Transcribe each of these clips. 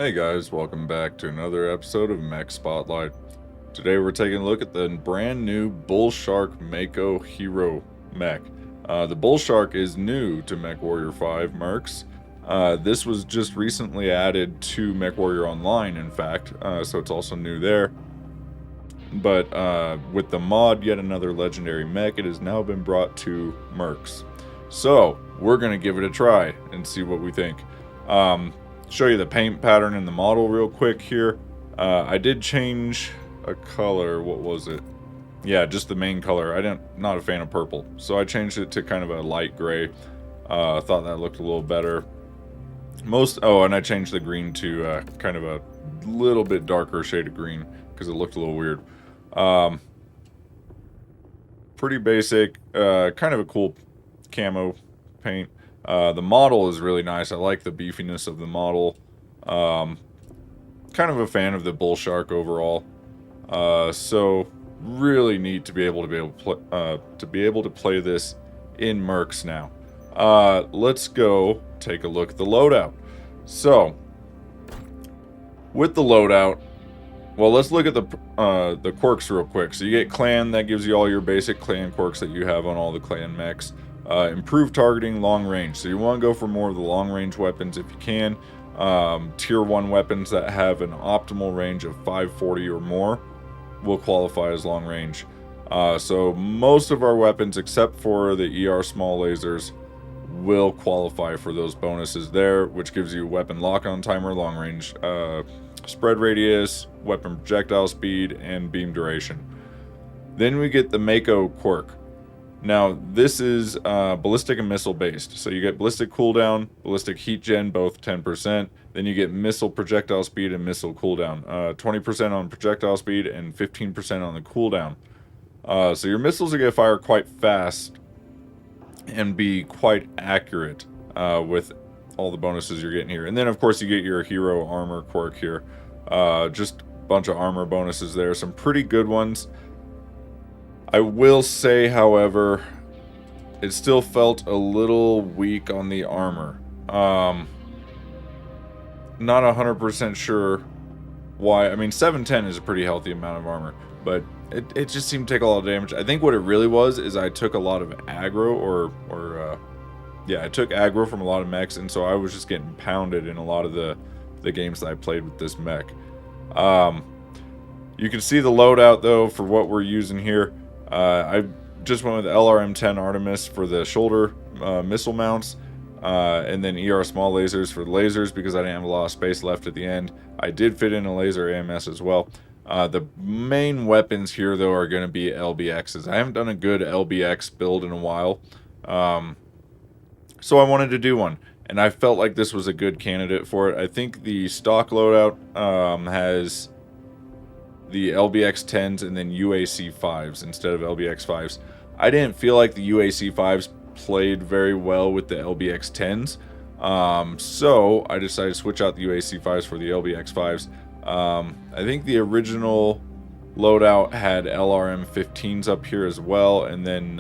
Hey guys, welcome back to another episode of Mech Spotlight. Today we're taking a look at the brand new Bullshark Mako Hero mech. The Bullshark is new to Mechwarrior 5 Mercs. This was just recently added to Mechwarrior Online, in fact, so it's also new there. But with the mod, yet another legendary mech, it has now been brought to Mercs. So we're going to give it a try and see what we think. Show you the paint pattern in the model real quick here. I did change a color. What was it? Yeah, just the main color. Not a fan of purple, so I changed it to kind of a light gray. Thought that looked a little better. And I changed the green to kind of a little bit darker shade of green because it looked a little weird. Pretty basic, kind of a cool camo paint. The model is really nice. I like the beefiness of the model. Kind of a fan of the Bullshark overall. So really neat to be able to play this in Mercs now. Let's go take a look at the loadout. So with the loadout, well, let's look at the quirks real quick. So you get clan, that gives you all your basic clan quirks that you have on all the clan mechs. Improved targeting, long range. So you want to go for more of the long range weapons if you can. Tier 1 weapons that have an optimal range of 540 or more will qualify as long range. So most of our weapons, except for the ER small lasers, will qualify for those bonuses there, which gives you weapon lock-on timer, long range spread radius, weapon projectile speed, and beam duration. Then we get the Mako quirk. Now, this is ballistic and missile based. So you get ballistic cooldown, ballistic heat gen, both 10%. Then you get missile projectile speed and missile cooldown. 20% on projectile speed and 15% on the cooldown. So your missiles are going to fire quite fast and be quite accurate with all the bonuses you're getting here. And then, of course, you get your hero armor quirk here. Just a bunch of armor bonuses there. Some pretty good ones. I will say, however, it still felt a little weak on the armor. Not 100% sure why. I mean, 710 is a pretty healthy amount of armor, but it just seemed to take a lot of damage. I think what it really was is I took a lot of aggro, I took aggro from a lot of mechs, and so I was just getting pounded in a lot of the games that I played with this mech. You can see the loadout, though, for what we're using here. I just went with LRM-10 Artemis for the shoulder missile mounts, and then ER small lasers for the lasers because I didn't have a lot of space left at the end. I did fit in a laser AMS as well. The main weapons here, though, are going to be LBXs. I haven't done a good LBX build in a while, so I wanted to do one, and I felt like this was a good candidate for it. I think the stock loadout has the LBX 10s and then UAC 5s instead of LBX 5s. I didn't feel like the UAC 5s played very well with the LBX 10s, so I decided to switch out the UAC 5s for the LBX 5s. I think the original loadout had LRM 15s up here as well, and then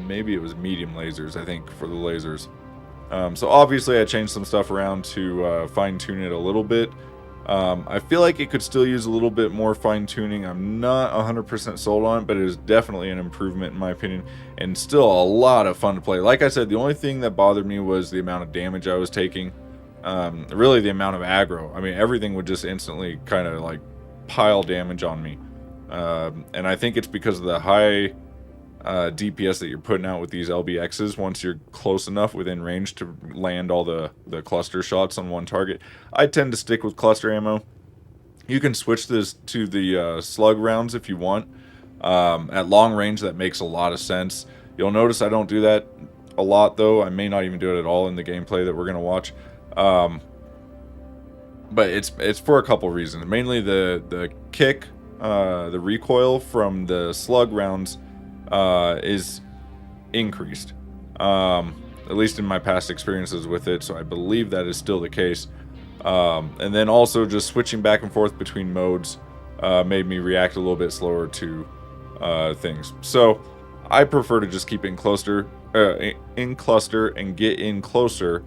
maybe it was medium lasers, I think, for the lasers. So obviously I changed some stuff around to fine-tune it a little bit. I feel like it could still use a little bit more fine-tuning. I'm not 100% sold on it, but it is definitely an improvement in my opinion, and still a lot of fun to play. Like I said, the only thing that bothered me was the amount of damage I was taking. Really the amount of aggro. I mean, everything would just instantly kind of like pile damage on me. And I think it's because of the high DPS that you're putting out with these LBXs once you're close enough within range to land all the cluster shots on one target. I tend to stick with cluster ammo. You can switch this to the slug rounds if you want. At long range, that makes a lot of sense. You'll notice I don't do that a lot, though. I may not even do it at all in the gameplay that we're going to watch. But it's for a couple reasons. Mainly the kick, the recoil from the slug rounds is increased, at least in my past experiences with it, so I believe that is still the case. And then also just switching back and forth between modes made me react a little bit slower to things. So I prefer to just keep it in cluster and get in closer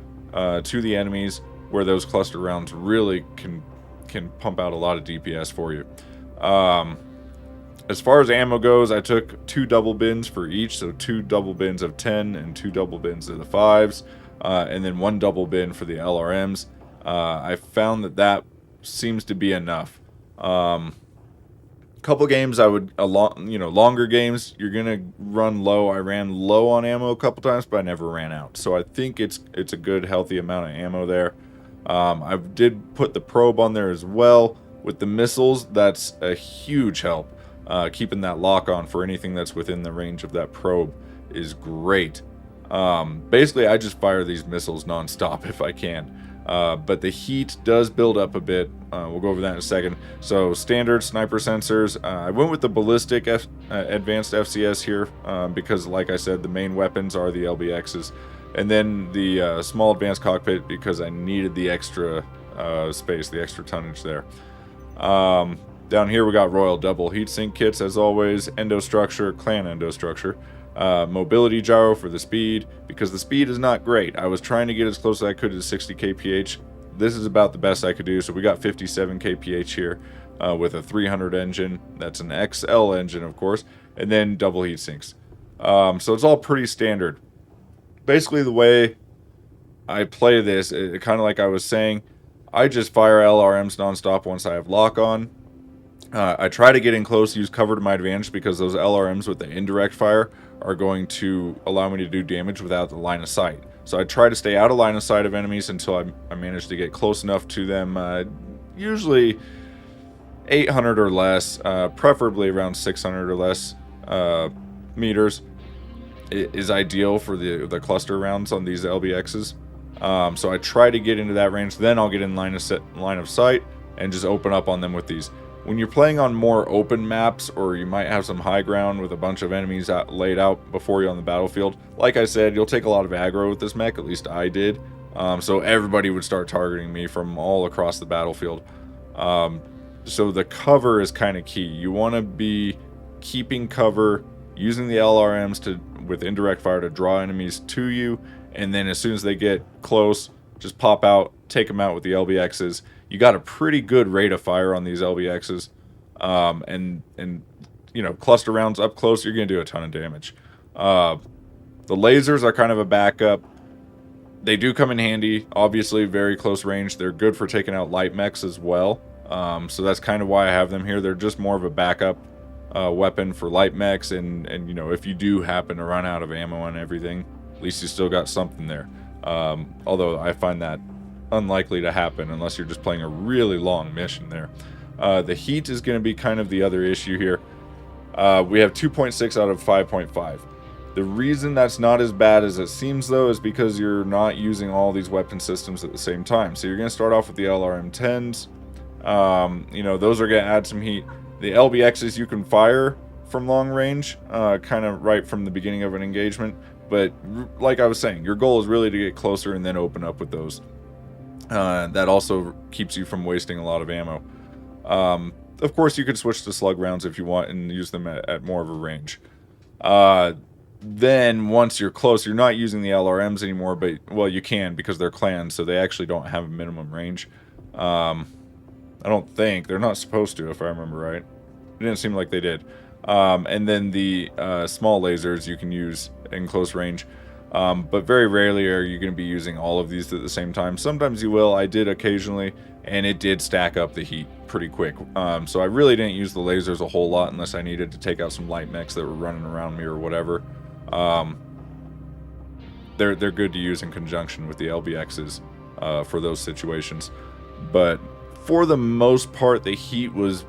to the enemies where those cluster rounds really can pump out a lot of DPS for you. As far as ammo goes, I took 2 double bins for each, so 2 double bins of 10 and 2 double bins of the 5s, and then 1 double bin for the LRMs. I found that seems to be enough. Couple games I would longer games you're gonna run low. I ran low on ammo a couple times, but I never ran out, so I think it's a good healthy amount of ammo there. I did put the probe on there as well with the missiles. That's a huge help. Keeping that lock on for anything that's within the range of that probe is great. Basically, I just fire these missiles nonstop if I can. But the heat does build up a bit. We'll go over that in a second. So standard sniper sensors. I went with the ballistic advanced FCS here because, like I said, the main weapons are the LBXs. And then the small advanced cockpit because I needed the extra space, the extra tonnage there. Down here we got Royal double heatsink kits as always, endostructure, clan endostructure, mobility gyro for the speed, because the speed is not great. I was trying to get as close as I could to 60 kph. This is about the best I could do, so we got 57 kph here with a 300 engine. That's an XL engine, of course, and then double heatsinks. So it's all pretty standard. Basically, the way I play this, kind of like I was saying, I just fire LRMs nonstop once I have lock on. I try to get in close, use cover to my advantage, because those LRMs with the indirect fire are going to allow me to do damage without the line of sight. So I try to stay out of line of sight of enemies until I manage to get close enough to them, usually 800 or less, preferably around 600 or less meters is ideal for the cluster rounds on these LBXs. So I try to get into that range, then I'll get in line of sight and just open up on them with these. When you're playing on more open maps, or you might have some high ground with a bunch of enemies laid out before you on the battlefield, like I said, you'll take a lot of aggro with this mech, at least I did. So everybody would start targeting me from all across the battlefield. So the cover is kind of key. You want to be keeping cover, using the LRMs with indirect fire to draw enemies to you, and then as soon as they get close, just pop out, take them out with the LBXs. You got a pretty good rate of fire on these LBXs, and cluster rounds up close, you're gonna do a ton of damage. The lasers are kind of a backup. They do come in handy, obviously, very close range. They're good for taking out light mechs as well, so that's kind of why I have them here. They're just more of a backup weapon for light mechs, and if you do happen to run out of ammo and everything, at least you still got something there. Although I find that unlikely to happen unless you're just playing a really long mission there. The heat is going to be kind of the other issue here. We have 2.6 out of 5.5. The reason that's not as bad as it seems, though, is because you're not using all these weapon systems at the same time. So you're going to start off with the LRM-10s. Those are going to add some heat. The LBXs you can fire from long range, kind of right from the beginning of an engagement. But like I was saying, your goal is really to get closer and then open up with those. That also keeps you from wasting a lot of ammo. Of course, you could switch to slug rounds if you want and use them at more of a range. Then once you're close, you're not using the LRMs anymore, but, well, you can because they're clans, so they actually don't have a minimum range. I don't think. They're not supposed to, if I remember right. It didn't seem like they did. And then the small lasers you can use in close range. But very rarely are you going to be using all of these at the same time. Sometimes you will. I did occasionally, and it did stack up the heat pretty quick. So I really didn't use the lasers a whole lot unless I needed to take out some light mechs that were running around me or whatever. They're good to use in conjunction with the LBXs for those situations. But for the most part, the heat was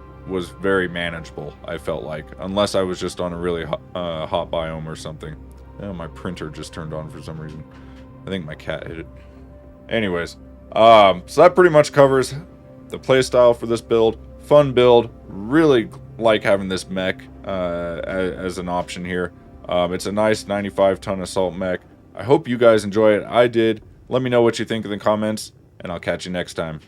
very manageable, I felt like, unless I was just on a really hot biome or something. Oh, my printer just turned on for some reason. I think my cat hit it. Anyways, so that pretty much covers the playstyle for this build. Fun build. Really like having this mech as an option here. It's a nice 95-ton assault mech. I hope you guys enjoy it. I did. Let me know what you think in the comments, and I'll catch you next time.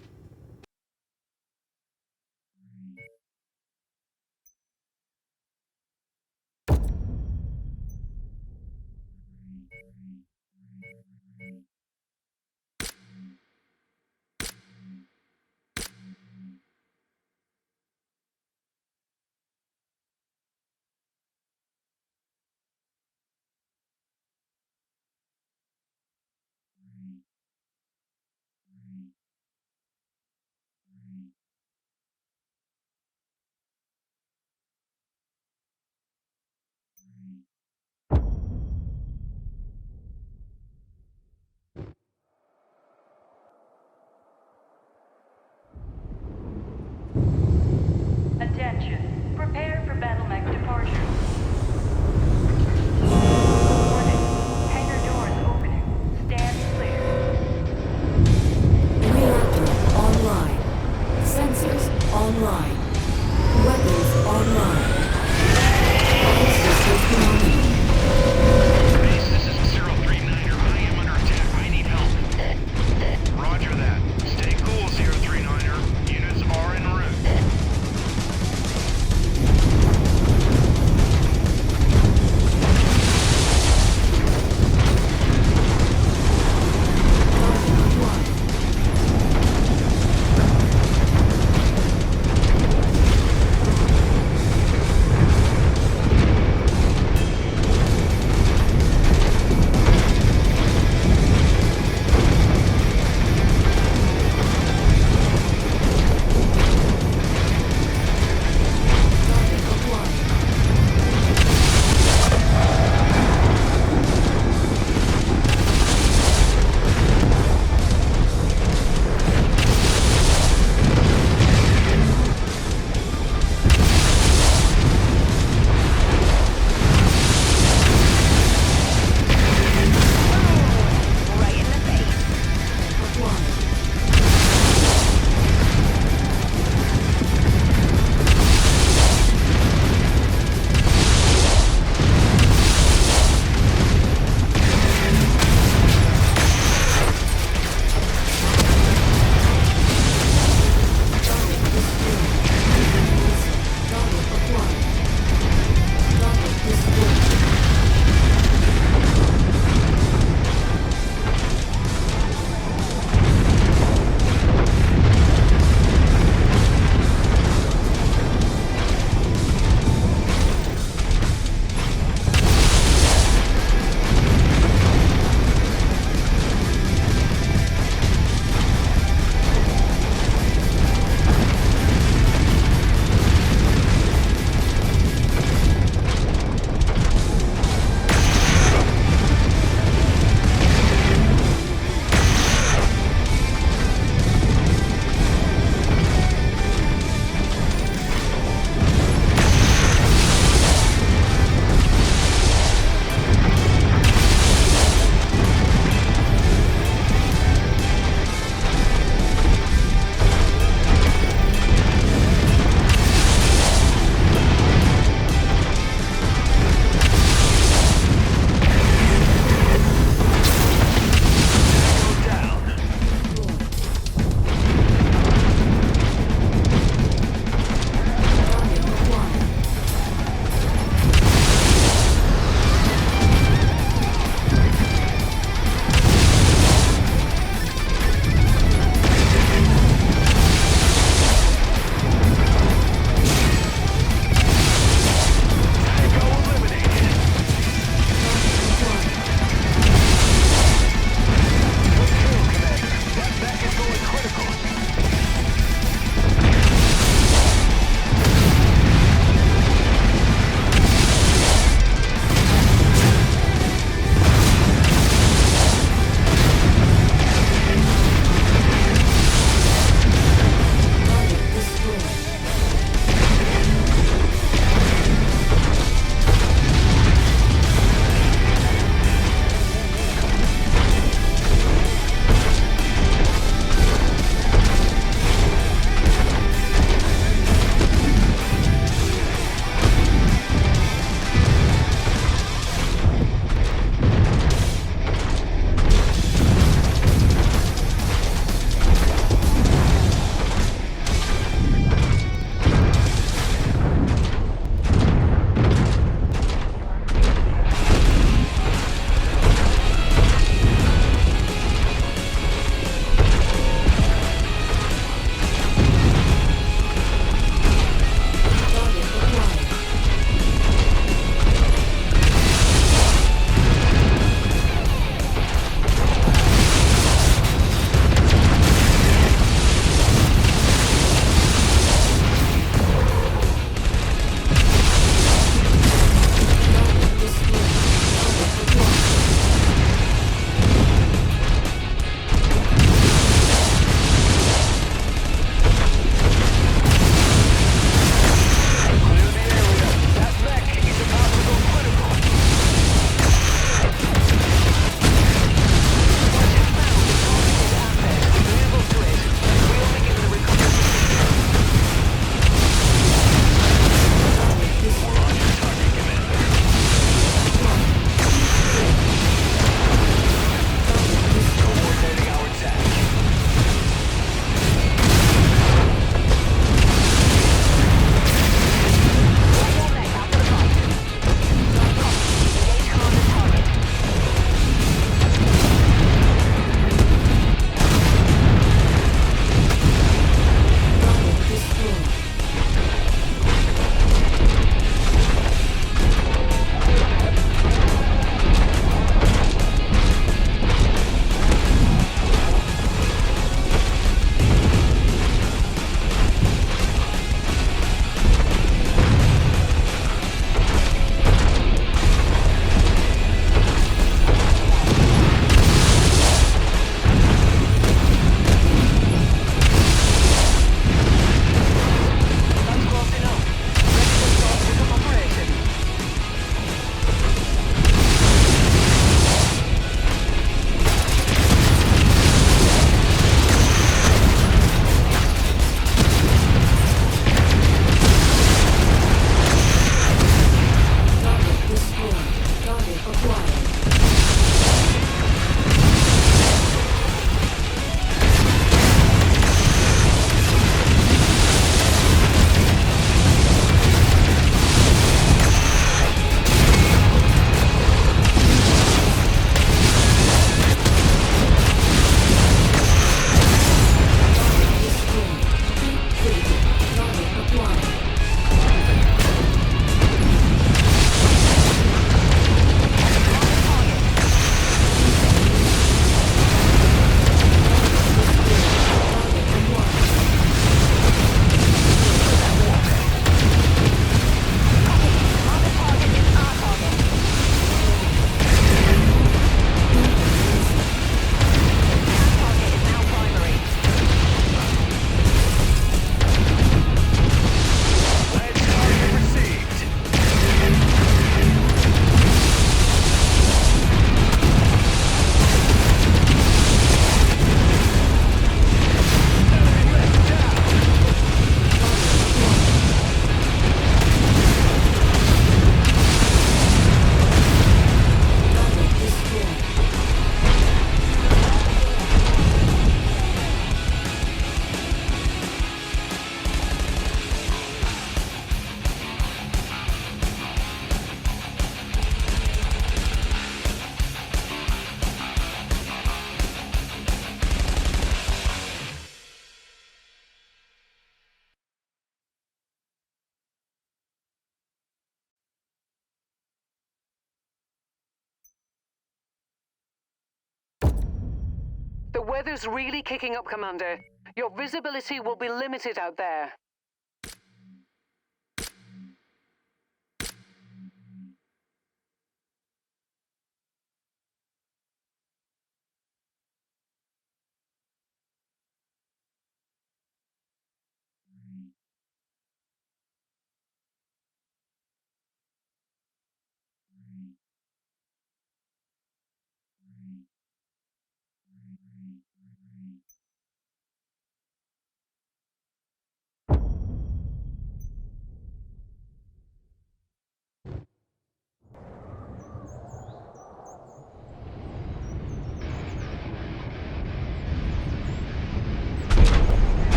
The weather's really kicking up, Commander. Your visibility will be limited out there.